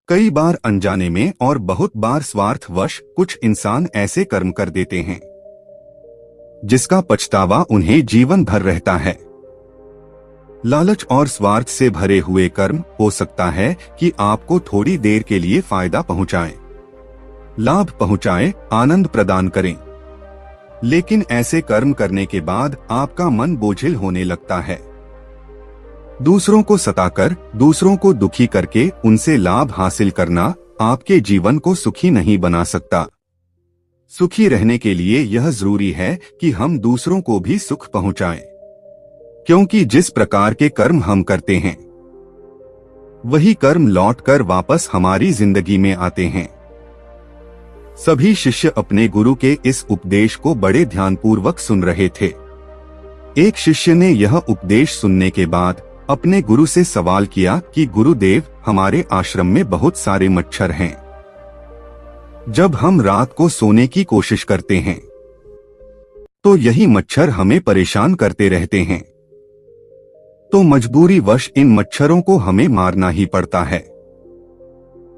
कई बार अनजाने में और बहुत बार स्वार्थवश कुछ इंसान ऐसे कर्म कर देते हैं जिसका पछतावा उन्हें जीवन भर रहता है। लालच और स्वार्थ से भरे हुए कर्म हो सकता है कि आपको थोड़ी देर के लिए फायदा पहुंचाएं, लाभ पहुंचाएं, आनंद प्रदान करें, लेकिन ऐसे कर्म करने के बाद आपका मन बोझिल होने लगता है। दूसरों को सताकर, दूसरों को दुखी करके उनसे लाभ हासिल करना आपके जीवन को सुखी नहीं बना सकता। सुखी रहने के लिए यह जरूरी है कि हम दूसरों को भी सुख पहुंचाएं, क्योंकि जिस प्रकार के कर्म हम करते हैं वही कर्म लौटकर वापस हमारी जिंदगी में आते हैं। सभी शिष्य अपने गुरु के इस उपदेश को बड़े ध्यानपूर्वक सुन रहे थे। एक शिष्य ने यह उपदेश सुनने के बाद अपने गुरु से सवाल किया कि गुरुदेव, हमारे आश्रम में बहुत सारे मच्छर हैं। जब हम रात को सोने की कोशिश करते हैं तो यही मच्छर हमें परेशान करते रहते हैं, तो मजबूरीवश इन मच्छरों को हमें मारना ही पड़ता है।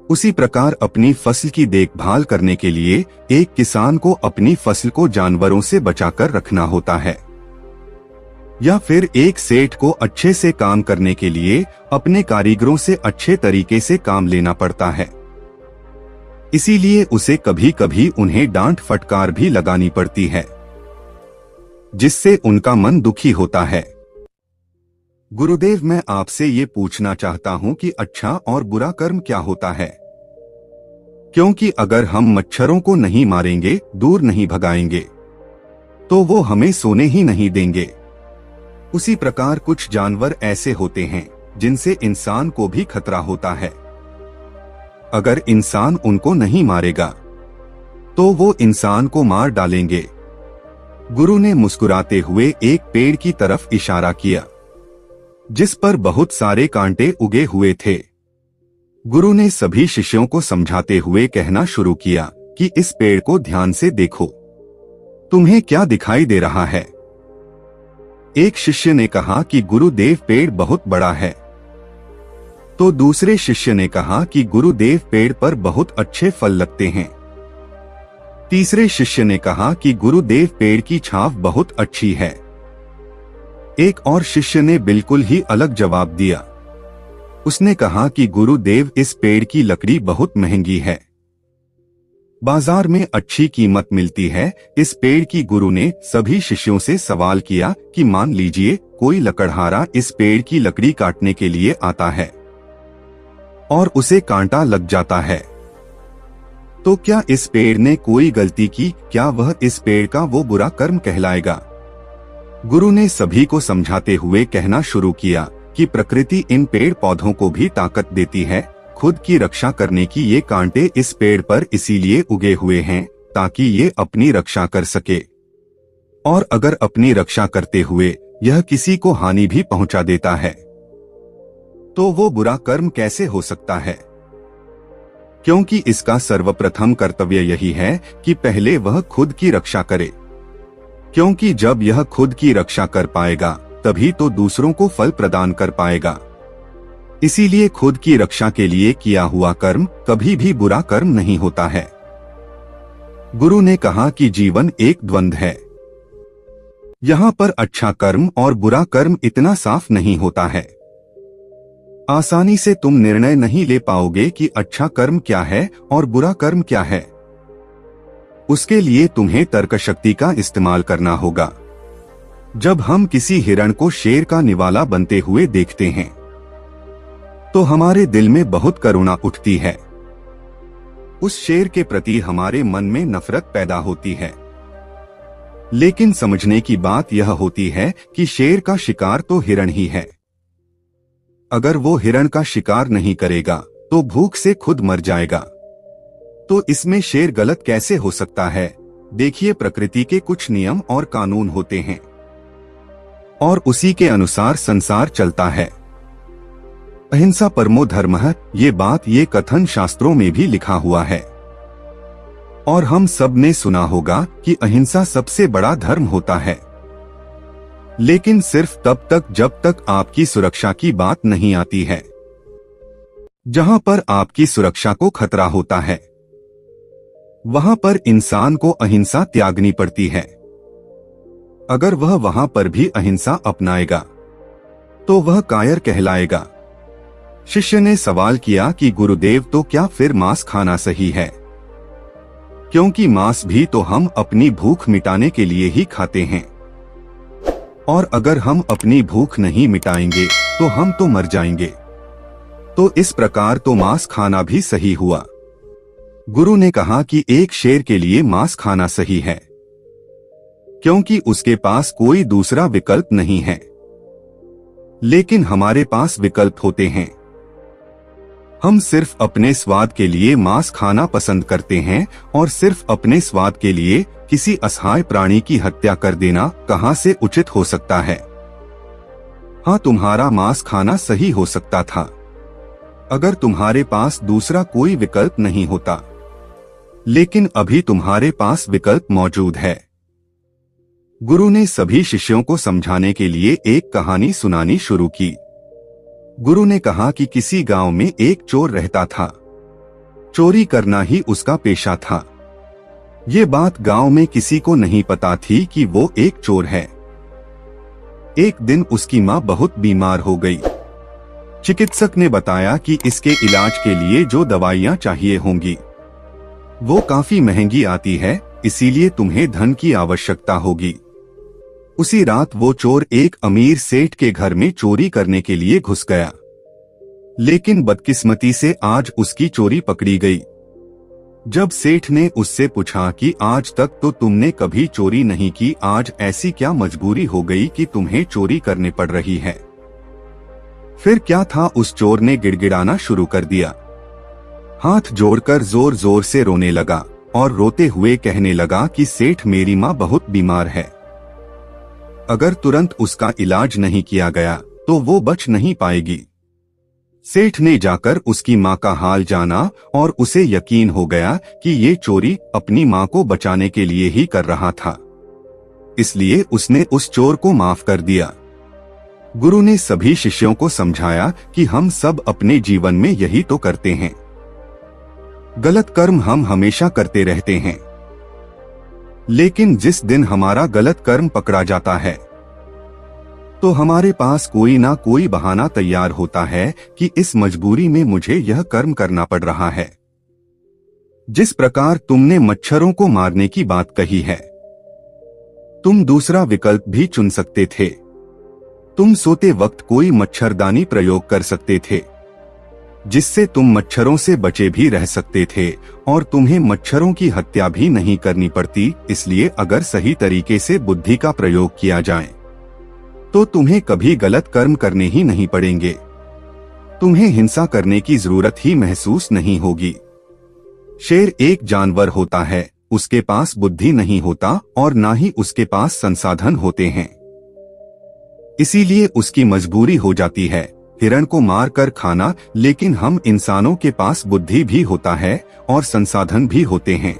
उसी प्रकार अपनी फसल की देखभाल करने के लिए एक किसान को अपनी फसल को जानवरों से बचाकर रखना होता है, या फिर एक सेठ को अच्छे से काम करने के लिए अपने कारीगरों से अच्छे तरीके से काम लेना पड़ता है। इसीलिए उसे कभी कभी उन्हें डांट फटकार भी लगानी पड़ती है, जिससे उनका मन दुखी होता है। गुरुदेव, मैं आपसे ये पूछना चाहता हूँ कि अच्छा और बुरा कर्म क्या होता है? क्योंकि अगर हम मच्छरों को नहीं मारेंगे, दूर नहीं भगाएंगे, तो वो हमें सोने ही नहीं देंगे। उसी प्रकार कुछ जानवर ऐसे होते हैं जिनसे इंसान को भी खतरा होता है। अगर इंसान उनको नहीं मारेगा तो वो इंसान को मार डालेंगे। गुरु ने मुस्कुराते हुए एक पेड़ की तरफ इशारा किया जिस पर बहुत सारे कांटे उगे हुए थे। गुरु ने सभी शिष्यों को समझाते हुए कहना शुरू किया कि इस पेड़ को ध्यान से देखो, तुम्हें क्या दिखाई दे रहा है? एक शिष्य ने कहा कि गुरुदेव, पेड़ बहुत बड़ा है। तो दूसरे शिष्य ने कहा कि गुरुदेव, पेड़ पर बहुत अच्छे फल लगते हैं। तीसरे शिष्य ने कहा कि गुरुदेव, पेड़ की छांव बहुत अच्छी है। एक और शिष्य ने बिल्कुल ही अलग जवाब दिया। उसने कहा कि गुरुदेव, इस पेड़ की लकड़ी बहुत महंगी है, बाजार में अच्छी कीमत मिलती है इस पेड़ की। गुरु ने सभी शिष्यों से सवाल किया कि मान लीजिए कोई लकड़हारा इस पेड़ की लकड़ी काटने के लिए आता है और उसे कांटा लग जाता है, तो क्या इस पेड़ ने कोई गलती की? क्या वह इस पेड़ का वो बुरा कर्म कहलाएगा? गुरु ने सभी को समझाते हुए कहना शुरू किया कि प्रकृति इन पेड़ पौधों को भी ताकत देती है। खुद की रक्षा करने की ये कांटे इस पेड़ पर इसीलिए उगे हुए हैं ताकि ये अपनी रक्षा कर सके, और अगर अपनी रक्षा करते हुए यह किसी को हानि भी पहुंचा देता है तो वो बुरा कर्म कैसे हो सकता है? क्योंकि इसका सर्वप्रथम कर्तव्य यही है कि पहले वह खुद की रक्षा करे, क्योंकि जब यह खुद की रक्षा कर पाएगा तभी तो दूसरों को फल प्रदान कर पाएगा। इसीलिए खुद की रक्षा के लिए किया हुआ कर्म कभी भी बुरा कर्म नहीं होता है। गुरु ने कहा कि जीवन एक द्वंद्व है। यहाँ पर अच्छा कर्म और बुरा कर्म इतना साफ नहीं होता है। आसानी से तुम निर्णय नहीं ले पाओगे कि अच्छा कर्म क्या है और बुरा कर्म क्या है। उसके लिए तुम्हें तर्क शक्ति का इस्तेमाल करना होगा। जब हम किसी हिरण को शेर का निवाला बनते हुए देखते हैं तो हमारे दिल में बहुत करुणा उठती है। उस शेर के प्रति हमारे मन में नफरत पैदा होती है। लेकिन समझने की बात यह होती है कि शेर का शिकार तो हिरण ही है। अगर वो हिरण का शिकार नहीं करेगा तो भूख से खुद मर जाएगा। तो इसमें शेर गलत कैसे हो सकता है? देखिए, प्रकृति के कुछ नियम और कानून होते हैं और उसी के अनुसार संसार चलता है। अहिंसा परमो धर्मः, ये बात ये कथन शास्त्रों में भी लिखा हुआ है और हम सब ने सुना होगा कि अहिंसा सबसे बड़ा धर्म होता है। लेकिन सिर्फ तब तक जब तक आपकी सुरक्षा की बात नहीं आती है। जहां पर आपकी सुरक्षा को खतरा होता है, वहां पर इंसान को अहिंसा त्यागनी पड़ती है। अगर वह वहां पर भी अहिंसा अपनाएगा तो वह कायर कहलाएगा। शिष्य ने सवाल किया कि गुरुदेव, तो क्या फिर मांस खाना सही है? क्योंकि मांस भी तो हम अपनी भूख मिटाने के लिए ही खाते हैं, और अगर हम अपनी भूख नहीं मिटाएंगे तो हम तो मर जाएंगे। तो इस प्रकार तो मांस खाना भी सही हुआ। गुरु ने कहा कि एक शेर के लिए मांस खाना सही है, क्योंकि उसके पास कोई दूसरा विकल्प नहीं है। लेकिन हमारे पास विकल्प होते हैं। हम सिर्फ अपने स्वाद के लिए मांस खाना पसंद करते हैं, और सिर्फ अपने स्वाद के लिए किसी असहाय प्राणी की हत्या कर देना कहां से उचित हो सकता है? हाँ, तुम्हारा मांस खाना सही हो सकता था अगर तुम्हारे पास दूसरा कोई विकल्प नहीं होता, लेकिन अभी तुम्हारे पास विकल्प मौजूद है। गुरु ने सभी शिष्यों को समझाने के लिए एक कहानी सुनानी शुरू की। गुरु ने कहा कि किसी गांव में एक चोर रहता था। चोरी करना ही उसका पेशा था। ये बात गांव में किसी को नहीं पता थी कि वो एक चोर है। एक दिन उसकी मां बहुत बीमार हो गई। चिकित्सक ने बताया कि इसके इलाज के लिए जो दवाइयां चाहिए होंगी वो काफी महंगी आती है, इसीलिए तुम्हें धन की आवश्यकता होगी। उसी रात वो चोर एक अमीर सेठ के घर में चोरी करने के लिए घुस गया, लेकिन बदकिस्मती से आज उसकी चोरी पकड़ी गई। जब सेठ ने उससे पूछा कि आज तक तो तुमने कभी चोरी नहीं की, आज ऐसी क्या मजबूरी हो गई कि तुम्हें चोरी करने पड़ रही है? फिर क्या था, उस चोर ने गिड़गिड़ाना शुरू कर दिया। हाथ जोड़कर जोर जोर से रोने लगा और रोते हुए कहने लगा कि सेठ, मेरी माँ बहुत बीमार है। अगर तुरंत उसका इलाज नहीं किया गया तो वो बच नहीं पाएगी। सेठ ने जाकर उसकी माँ का हाल जाना और उसे यकीन हो गया कि ये चोरी अपनी माँ को बचाने के लिए ही कर रहा था, इसलिए उसने उस चोर को माफ कर दिया। गुरु ने सभी शिष्यों को समझाया कि हम सब अपने जीवन में यही तो करते हैं। गलत कर्म हम हमेशा करते रहते हैं, लेकिन जिस दिन हमारा गलत कर्म पकड़ा जाता है तो हमारे पास कोई ना कोई बहाना तैयार होता है कि इस मजबूरी में मुझे यह कर्म करना पड़ रहा है। जिस प्रकार तुमने मच्छरों को मारने की बात कही है, तुम दूसरा विकल्प भी चुन सकते थे। तुम सोते वक्त कोई मच्छरदानी प्रयोग कर सकते थे, जिससे तुम मच्छरों से बचे भी रह सकते थे और तुम्हें मच्छरों की हत्या भी नहीं करनी पड़ती। इसलिए अगर सही तरीके से बुद्धि का प्रयोग किया जाए तो तुम्हें कभी गलत कर्म करने ही नहीं पड़ेंगे। तुम्हें हिंसा करने की जरूरत ही महसूस नहीं होगी। शेर एक जानवर होता है, उसके पास बुद्धि नहीं होता और ना ही उसके पास संसाधन होते हैं, इसीलिए उसकी मजबूरी हो जाती है हिरण को मार कर खाना। लेकिन हम इंसानों के पास बुद्धि भी होता है और संसाधन भी होते हैं,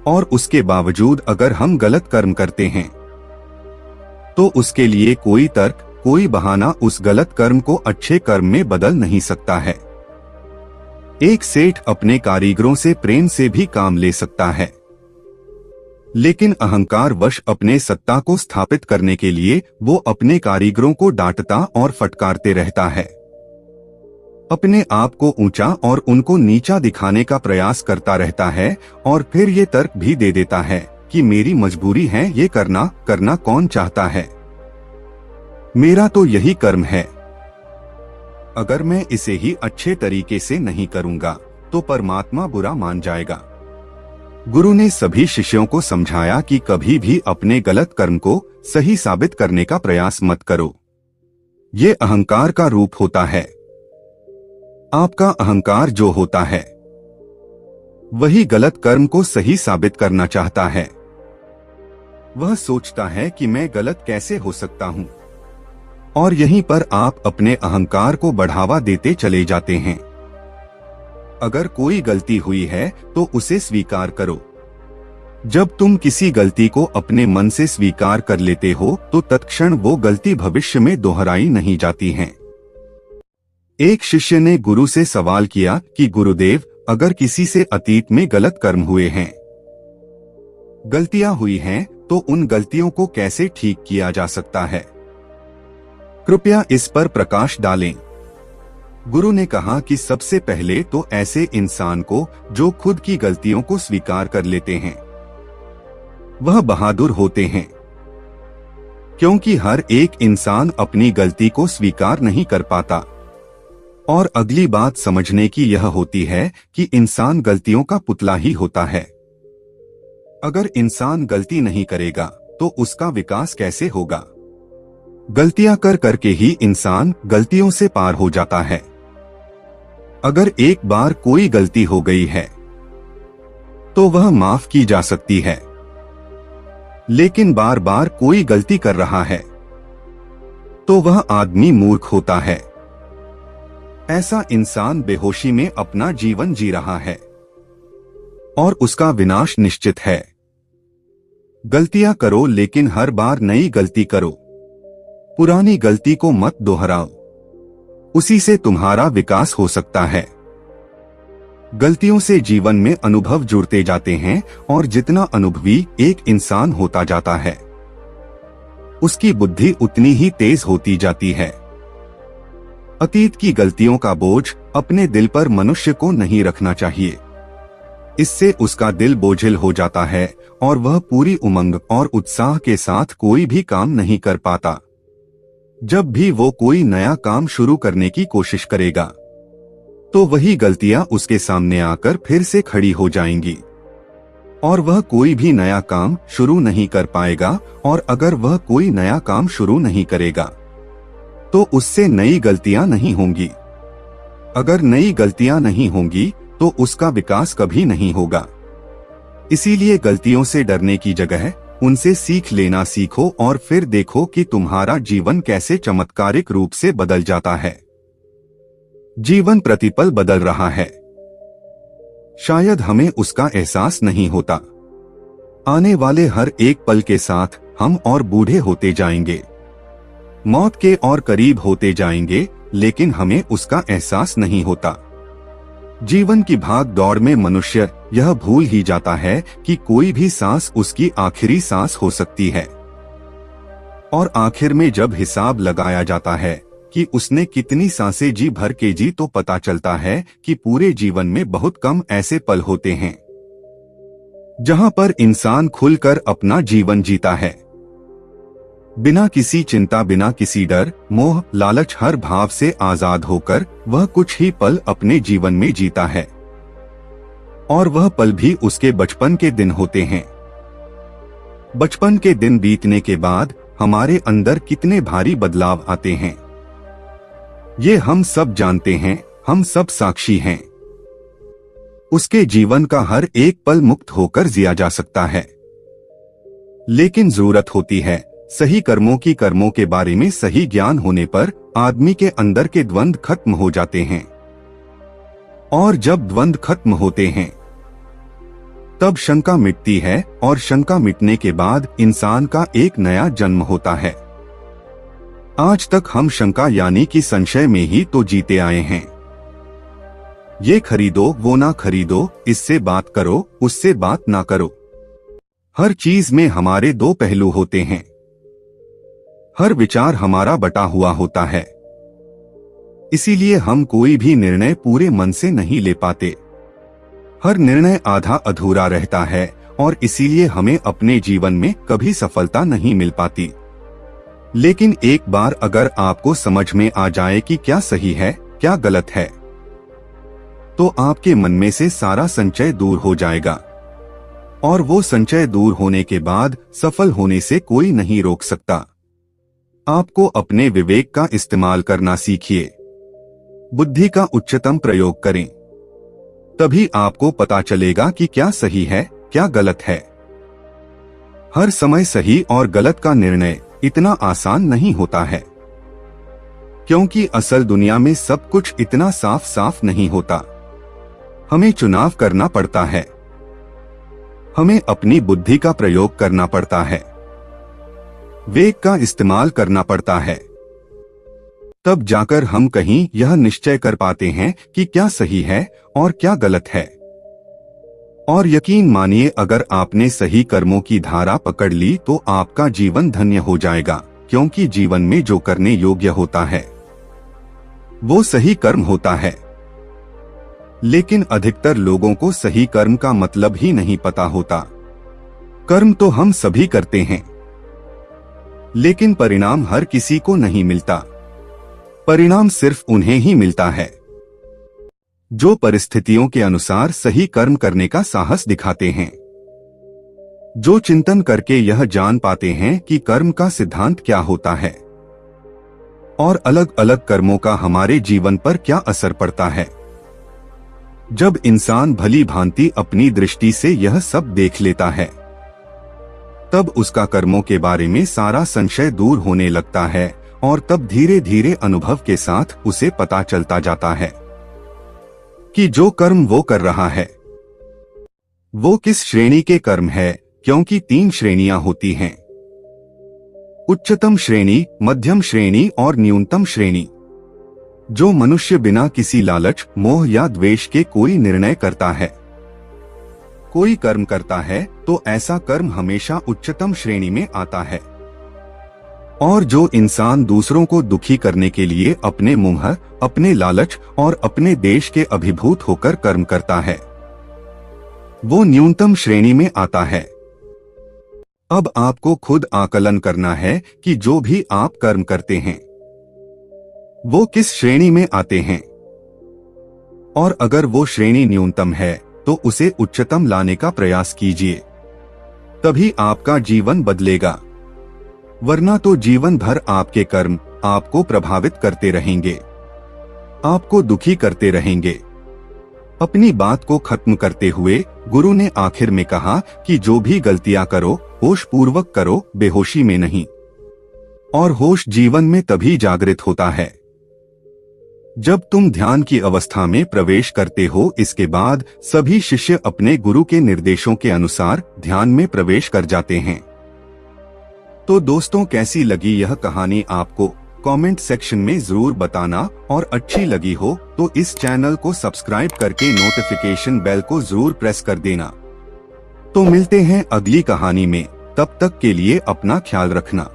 और उसके बावजूद अगर हम गलत कर्म करते हैं तो उसके लिए कोई तर्क, कोई बहाना उस गलत कर्म को अच्छे कर्म में बदल नहीं सकता है। एक सेठ अपने कारीगरों से प्रेम से भी काम ले सकता है, लेकिन अहंकार वश अपने सत्ता को स्थापित करने के लिए वो अपने कारीगरों को डांटता और फटकारते रहता है। अपने आप को ऊंचा और उनको नीचा दिखाने का प्रयास करता रहता है, और फिर ये तर्क भी दे देता है कि मेरी मजबूरी है ये करना कौन चाहता है, मेरा तो यही कर्म है। अगर मैं इसे ही अच्छे तरीके से नहीं करूंगा तो परमात्मा बुरा मान जाएगा। गुरु ने सभी शिष्यों को समझाया कि कभी भी अपने गलत कर्म को सही साबित करने का प्रयास मत करो। ये अहंकार का रूप होता है। आपका अहंकार जो होता है वही गलत कर्म को सही साबित करना चाहता है। वह सोचता है कि मैं गलत कैसे हो सकता हूं, और यहीं पर आप अपने अहंकार को बढ़ावा देते चले जाते हैं। अगर कोई गलती हुई है तो उसे स्वीकार करो। जब तुम किसी गलती को अपने मन से स्वीकार कर लेते हो तो तत्क्षण वो गलती भविष्य में दोहराई नहीं जाती है। एक शिष्य ने गुरु से सवाल किया कि गुरुदेव, अगर किसी से अतीत में गलत कर्म हुए हैं, गलतियां हुई हैं, तो उन गलतियों को कैसे ठीक किया जा सकता है? कृपया इस पर प्रकाश डालें। गुरु ने कहा कि सबसे पहले तो ऐसे इंसान को जो खुद की गलतियों को स्वीकार कर लेते हैं, वह बहादुर होते हैं, क्योंकि हर एक इंसान अपनी गलती को स्वीकार नहीं कर पाता। और अगली बात समझने की यह होती है कि इंसान गलतियों का पुतला ही होता है। अगर इंसान गलती नहीं करेगा तो उसका विकास कैसे होगा? गलतियां कर करके ही इंसान गलतियों से पार हो जाता है। अगर एक बार कोई गलती हो गई है तो वह माफ की जा सकती है, लेकिन बार बार कोई गलती कर रहा है तो वह आदमी मूर्ख होता है। ऐसा इंसान बेहोशी में अपना जीवन जी रहा है और उसका विनाश निश्चित है। गलतियां करो, लेकिन हर बार नई गलती करो। पुरानी गलती को मत दोहराओ, उसी से तुम्हारा विकास हो सकता है। गलतियों से जीवन में अनुभव जुड़ते जाते हैं और जितना अनुभवी एक इंसान होता जाता है, उसकी बुद्धि उतनी ही तेज होती जाती है। अतीत की गलतियों का बोझ अपने दिल पर मनुष्य को नहीं रखना चाहिए। इससे उसका दिल बोझिल हो जाता है और वह पूरी उमंग और उत्साह के साथ कोई भी काम नहीं कर पाता। जब भी वो कोई नया काम शुरू करने की कोशिश करेगा तो वही गलतियां उसके सामने आकर फिर से खड़ी हो जाएंगी और वह कोई भी नया काम शुरू नहीं कर पाएगा। और अगर वह कोई नया काम शुरू नहीं करेगा तो उससे नई गलतियां नहीं होंगी। अगर नई गलतियां नहीं होंगी तो उसका विकास कभी नहीं होगा। इसीलिए गलतियों से डरने की जगह उनसे सीख लेना सीखो और फिर देखो कि तुम्हारा जीवन कैसे चमत्कारिक रूप से बदल जाता है। जीवन प्रतिपल बदल रहा है, शायद हमें उसका एहसास नहीं होता। आने वाले हर एक पल के साथ हम और बूढ़े होते जाएंगे, मौत के और करीब होते जाएंगे, लेकिन हमें उसका एहसास नहीं होता। जीवन की भाग दौड़ में मनुष्य यह भूल ही जाता है कि कोई भी सांस उसकी आखिरी सांस हो सकती है। और आखिर में जब हिसाब लगाया जाता है कि उसने कितनी सांसें जी भर के जी, तो पता चलता है कि पूरे जीवन में बहुत कम ऐसे पल होते हैं जहां पर इंसान खुलकर अपना जीवन जीता है, बिना किसी चिंता, बिना किसी डर, मोह, लालच, हर भाव से आजाद होकर वह कुछ ही पल अपने जीवन में जीता है। और वह पल भी उसके बचपन के दिन होते हैं। बचपन के दिन बीतने के बाद हमारे अंदर कितने भारी बदलाव आते हैं, ये हम सब जानते हैं, हम सब साक्षी हैं। उसके जीवन का हर एक पल मुक्त होकर जिया जा सकता है, लेकिन जरूरत होती है सही कर्मों की। कर्मों के बारे में सही ज्ञान होने पर आदमी के अंदर के द्वंद्व खत्म हो जाते हैं, और जब द्वंद्व खत्म होते हैं तब शंका मिटती है, और शंका मिटने के बाद इंसान का एक नया जन्म होता है। आज तक हम शंका यानी कि संशय में ही तो जीते आए हैं। ये खरीदो, वो ना खरीदो, इससे बात करो, उससे बात ना करो। हर चीज में हमारे दो पहलू होते हैं, हर विचार हमारा बटा हुआ होता है। इसीलिए हम कोई भी निर्णय पूरे मन से नहीं ले पाते, हर निर्णय आधा अधूरा रहता है, और इसीलिए हमें अपने जीवन में कभी सफलता नहीं मिल पाती। लेकिन एक बार अगर आपको समझ में आ जाए कि क्या सही है, क्या गलत है, तो आपके मन में से सारा संचय दूर हो जाएगा, और वो संचय दूर होने के बाद सफल होने से कोई नहीं रोक सकता। आपको अपने विवेक का इस्तेमाल करना सीखिए, बुद्धि का उच्चतम प्रयोग करें, तभी आपको पता चलेगा कि क्या सही है, क्या गलत है। हर समय सही और गलत का निर्णय इतना आसान नहीं होता है, क्योंकि असल दुनिया में सब कुछ इतना साफ साफ नहीं होता। हमें चुनाव करना पड़ता है, हमें अपनी बुद्धि का प्रयोग करना पड़ता है, वेग का इस्तेमाल करना पड़ता है। तब जाकर हम कहीं यह निश्चय कर पाते हैं कि क्या सही है और क्या गलत है। और यकीन मानिए, अगर आपने सही कर्मों की धारा पकड़ ली तो आपका जीवन धन्य हो जाएगा, क्योंकि जीवन में जो करने योग्य होता है वो सही कर्म होता है। लेकिन अधिकतर लोगों को सही कर्म का मतलब ही नहीं पता होता। कर्म तो हम सभी करते हैं, लेकिन परिणाम हर किसी को नहीं मिलता। परिणाम सिर्फ उन्हें ही मिलता है जो परिस्थितियों के अनुसार सही कर्म करने का साहस दिखाते हैं, जो चिंतन करके यह जान पाते हैं कि कर्म का सिद्धांत क्या होता है और अलग अलग कर्मों का हमारे जीवन पर क्या असर पड़ता है। जब इंसान भली भांति अपनी दृष्टि से यह सब देख लेता है, तब उसका कर्मों के बारे में सारा संशय दूर होने लगता है और तब धीरे धीरे अनुभव के साथ उसे पता चलता जाता है कि जो कर्म वो कर रहा है वो किस श्रेणी के कर्म है, क्योंकि 3 श्रेणियां होती हैं: उच्चतम श्रेणी, मध्यम श्रेणी और न्यूनतम श्रेणी। जो मनुष्य बिना किसी लालच, मोह या द्वेष के कोई निर्णय करता है, कोई कर्म करता है, तो ऐसा कर्म हमेशा उच्चतम श्रेणी में आता है। और जो इंसान दूसरों को दुखी करने के लिए अपने मोह, अपने लालच और अपने देश के अभिभूत होकर कर्म करता है, वो न्यूनतम श्रेणी में आता है। अब आपको खुद आकलन करना है कि जो भी आप कर्म करते हैं वो किस श्रेणी में आते हैं, और अगर वो श्रेणी न्यूनतम है तो उसे उच्चतम लाने का प्रयास कीजिए, तभी आपका जीवन बदलेगा। वरना तो जीवन भर आपके कर्म आपको प्रभावित करते रहेंगे, आपको दुखी करते रहेंगे। अपनी बात को खत्म करते हुए गुरु ने आखिर में कहा कि जो भी गलतियां करो, होश पूर्वक करो, बेहोशी में नहीं। और होश जीवन में तभी जागृत होता है जब तुम ध्यान की अवस्था में प्रवेश करते हो। इसके बाद सभी शिष्य अपने गुरु के निर्देशों के अनुसार ध्यान में प्रवेश कर जाते हैं। तो दोस्तों, कैसी लगी यह कहानी आपको कमेंट सेक्शन में जरूर बताना, और अच्छी लगी हो तो इस चैनल को सब्सक्राइब करके नोटिफिकेशन बेल को जरूर प्रेस कर देना। तो मिलते हैं अगली कहानी में, तब तक के लिए अपना ख्याल रखना।